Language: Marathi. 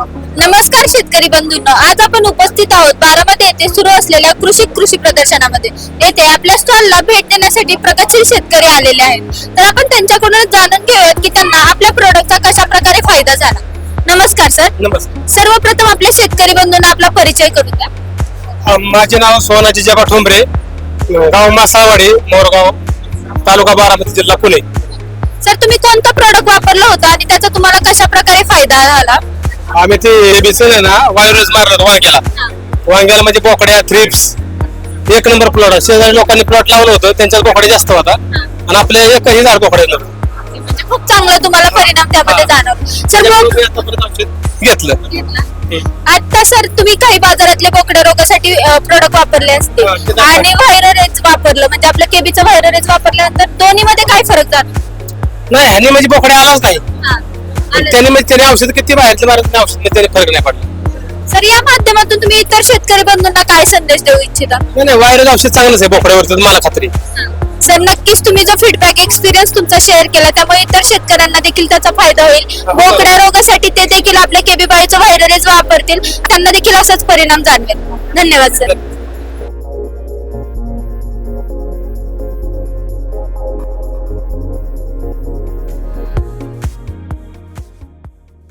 नमस्कार शेतकरी बंधूंनो, आज आपण उपस्थित आहोत बारामती येथे सुरू असलेल्या कृषी प्रदर्शनामध्ये. येथे आपल्या स्टॉलला भेट देण्यासाठी प्रगतशील शेतकरी आलेले आहेत. तर आपण त्यांच्याकडून जाणून घेऊयात की त्यांना आपल्या प्रोडक्टचा कशा प्रकारे फायदा झाला. नमस्कार सर. नमस्कार. सर्वप्रथम आपल्या शेतकरी बंधूंना आपला परिचय करून द्या. माझे नाव सोनाजी जबा ठोंबरे, गाव मासाळवाडी, मोरगाव, तालुका बारामती, जिल्हा पुणे. सर, तुम्ही कोणतं प्रोडक्ट वापरलं होतं आणि त्याचा तुम्हाला कशा प्रकारे फायदा झाला? आम्ही ते बिसल आहे ना, व्हायरस मारला वांग्याला म्हणजे बोकड्या, थ्रिप्स, एक नंबर प्लॉट. शेजारी लोकांनी प्लॉट लावलं होतं, त्यांच्यात बोकड्या जास्त होता आणि आपल्या एकही झाड बोकड्या नव्हतं. म्हणजे खूप चांगला तुम्हाला परिणाम त्यामध्ये जाणवला. सर, मग घेतलं. आता सर तुम्ही काही बाजारातले बोकड्या रोगासाठी प्रोडक्ट वापरले असतील आणि व्हायरस वापरलं, म्हणजे आपलं केबीचं व्हायरस वापरल्यानंतर दोन्ही मध्ये काय फरक जातो? नाही, ह्याने म्हणजे बोकड्या आलाच नाही. त्याने म्हणजे त्याने औषध किती बाहेरचं मारत औषध त्याने फरक नाही पडला. सर, या माध्यमातून तुम्ही इतर शेतकरी बंधूंना काय संदेश देऊ इच्छिता? नाही, व्हायरस औषध चांगलंच आहे बोकड्यावरचं, मला खात्री. सर, नक्कीच तुम्ही जो फीडबॅक एक्सपिरियन्स तुमचा शेअर केला त्यामुळे इतर शेतकऱ्यांना देखील त्याचा फायदा होईल. बोकड्या रोगासाठी ते देखील आपल्या केबी बायोचं व्हायरस वापरतील, त्यांना देखील असाच परिणाम जाणवेल. धन्यवाद सर.